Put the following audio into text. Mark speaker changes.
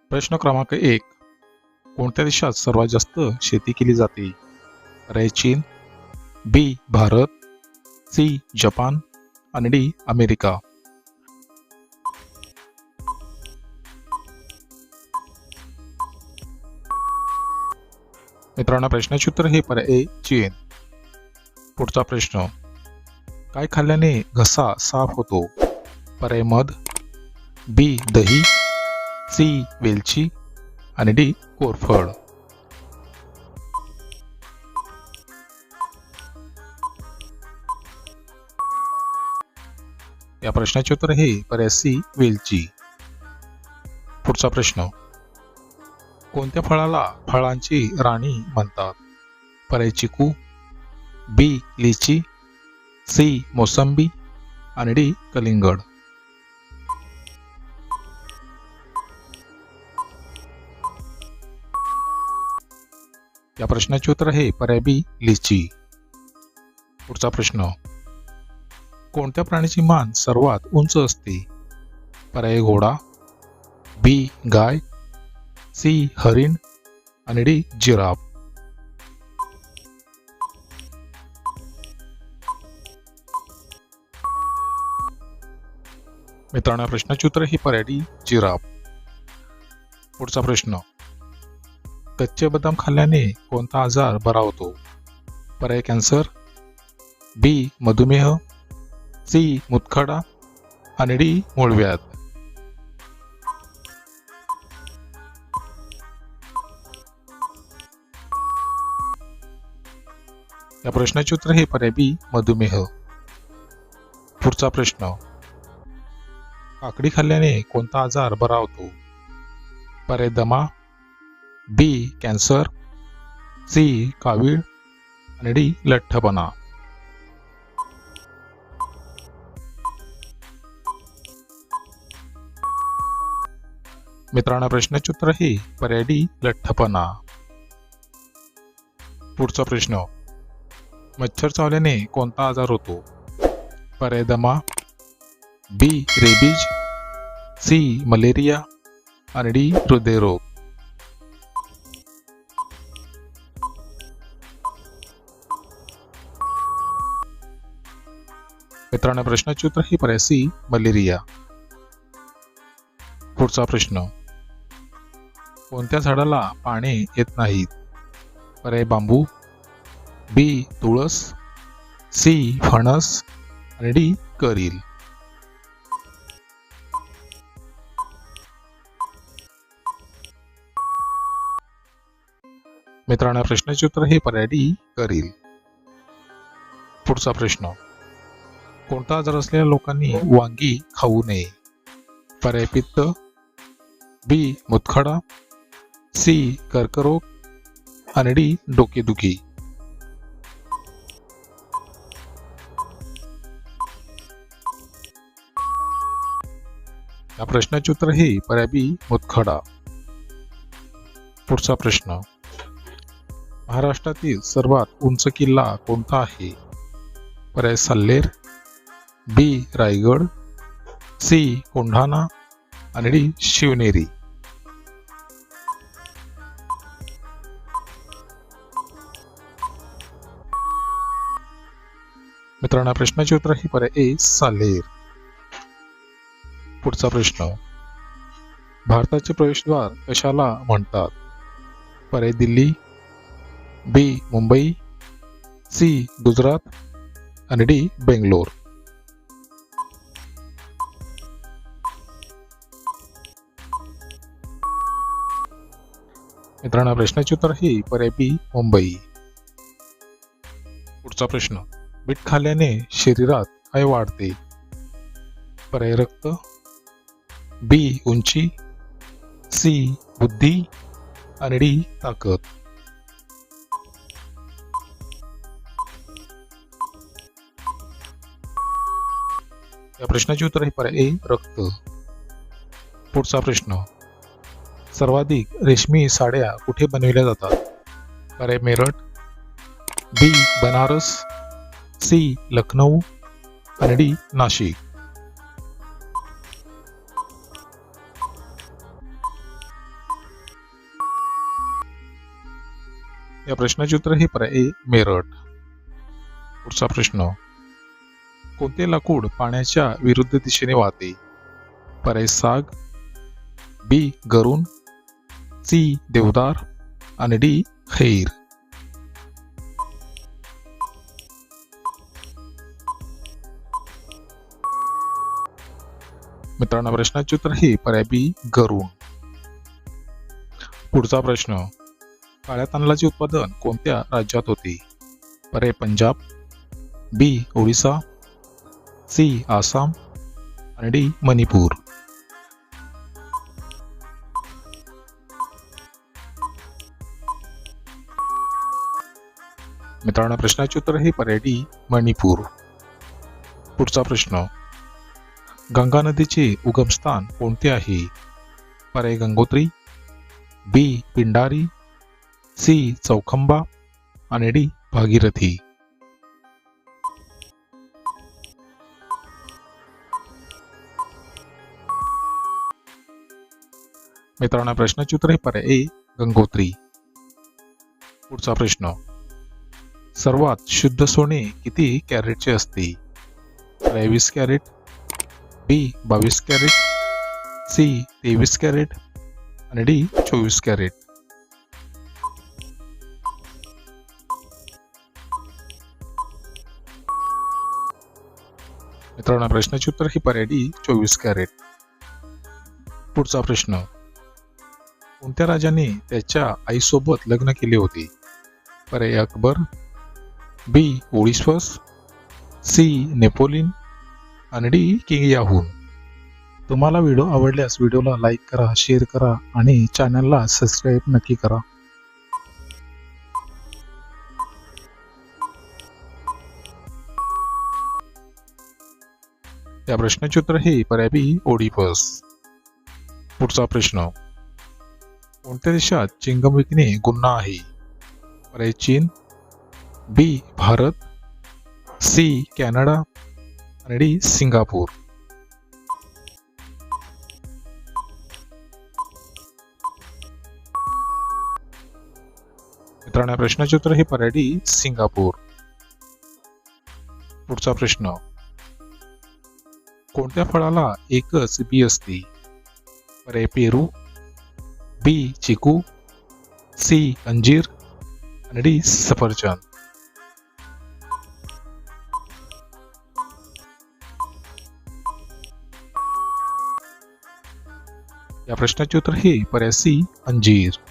Speaker 1: प्रश्न क्रमांक 1. कोणत्या देशात सर्वात जास्त शेती केली जाते? पर्याय चीन, बी भारत, सी जपान आणि डी अमेरिका. मित्रांनो, प्रश्नाचे उत्तर हे पर्याय चीन. पुढचा प्रश्न. काय खाल्ल्याने घसा साफ होतो? पर्याय मध, बी दही, सी वेलची आणि डी कोरफड. या प्रश्नाचे उत्तर हे पर्याय सी वेलची. पुढचा प्रश्न. कोणत्या फळाला फळांची राणी म्हणतात? पर्याय चिकू, बी लिची, सी मोसंबी आणि डी कलिंगड. या प्रश्नाचे उत्तर आहे पर्याय बी लिची. पुढचा प्रश्न. कोणत्या प्राण्याची मान सर्वात उंच असते? पर्याय घोडा, बी गाय, सी हरिण आणि डी जिराफ. मित्रांनो, प्रश्नाचे उत्तर ही पर्याय डी जिराफ. पुढचा प्रश्न. कच्चे बदाम खाल्ल्याने कोणता आजार बरा होतो? पर्याय कॅन्सर, बी मधुमेह, सी मुतखडा आणि डी मूळव्याध. या प्रश्नाचे उत्तर हे पर्याय बी मधुमेह. पुढचा प्रश्न. काकडी खाल्ल्याने कोणता आजार बरा होतो? पर्याय दमा, बी कॅन्सर, सी कावीळ आणि डी लठ्ठपणा. मित्रांनो, प्रश्नाचे उत्तर हे पर्याय डी लठ्ठपणा. पुढचा प्रश्न. मच्छर चावल्याने कोणता आजार होतो? पर्याय दमा, बी रेबीज, सी मलेरिया आणि डी हृदयरोग. मित्रांनो, प्रश्नाचे उत्तर हे पर्याय सी मलेरिया. पुढचा प्रश्न. कोणत्या झाडाला पाने येत नाहीत? पर्याय बांबू, बी तुळस, सी फणस आणि डी करील. मित्रांनो, प्रश्नाचे उत्तर हे पर्याय डी करील. पुढचा प्रश्न. कोणता आजार असलेल्या लोकांनी वांगी खाऊ नये? पर्याय पित्त, बी मुतखडा, सी कर्करोग आणि डी डोकेदुखी. या प्रश्नाचे उत्तर हे पर्याय बी मुतखडा. पुढचा प्रश्न. महाराष्ट्रातील सर्वात उंच किल्ला कोणता आहे? पर्याय सल्लेर, बी रायगड, सी कोंढाणा आणि डी शिवनेरी. मित्रांनो, प्रश्नाचे उत्तर हे पर्याय ए साल्हेर. पुढचा प्रश्न. भारताचे प्रवेशद्वार कशाला म्हणतात? पर्याय दिल्ली, बी मुंबई, सी गुजरात आणि डी बेंगलोर. मित्रांनो, प्रश्नाचे उत्तर हे पर्याय बी मुंबई. पुढचा प्रश्न. बीट खाल्ल्याने शरीरात काय वाढते? पर्याय रक्त, बी उंची, सी बुद्धी आणि डी ताकद. या प्रश्नाचे उत्तर हे पर्याय ए रक्त. पुढचा प्रश्न. सर्वाधिक रेशमी साड्या कुठे बनविल्या जातात? पर्याय मेरठ, बी बनारस, सी लखनऊ आणि डी नाशिक. या प्रश्नाचे उत्तर हे पर्याय ए मेरठ. पुढचा प्रश्न, कोणते लाकूड पाण्याच्या विरुद्ध दिशेने वाहते? पर्याय साग, बी गरुण, सी देवदार आणि डी खैर. मित्रांनो प्रश्नाचे उत्तर हे पर्याय बी गरुण. पुढचा प्रश्न, काळ्या तांदळाचे उत्पादन कोणत्या राज्यात होते? पर्याय पंजाब, बी ओडिसा, सी आसाम आणि डी मणिपूर. मित्रांनो प्रश्नाचे उत्तर हे पर्याय डी मणिपूर. पुढचा प्रश्न, गंगा नदीचे उगमस्थान कोणते आहे? पर्याय गंगोत्री, बी पिंडारी, सी चौखंबा आणि डी भागीरथी. मित्रांनो प्रश्नाचे उत्तर हे पर्याय ए गंगोत्री. पुढचा प्रश्न, सर्वात शुद्ध सोने किती कॅरेटचे असते? पर्याय 20 कॅरेट, बी 22 कॅरेट, सी 23 कॅरेट आणि डी 24 कॅरेट. मित्रांनो प्रश्नाचे उत्तर हे पर्याय डी 24 कॅरेट. पुढचा प्रश्न, कोणत्या राजाने त्याच्या आईसोबत लग्न केले होते? पर्याय अकबर, बी ओडिस्वस, सी नेपोलियन आणि डी किंग याहून. तुम्हाला व्हिडिओ आवडल्यास व्हिडिओला लाईक करा, शेअर करा आणि चॅनलला सबस्क्राईब नक्की करा. या प्रश्नाचे उत्तर हे पर्याय बी ओडिपस. पुढचा प्रश्न, कोणत्या देशात चिंगम विकणे गुन्हा आहे? पर्याय चीन, बी भारत, सी कॅनडा आणि डी सिंगापूर. मित्रांनो प्रश्नाचे उत्तर हे पर्याय डी सिंगापूर. पुढचा प्रश्न, कोणत्या फळाला एकच बी असते? पर्याय पेरू, बी चिकू, सी अंजीर आणि डी सफरचंद. या प्रश्नाचे उत्तर हे पर्याय सी अंजीर.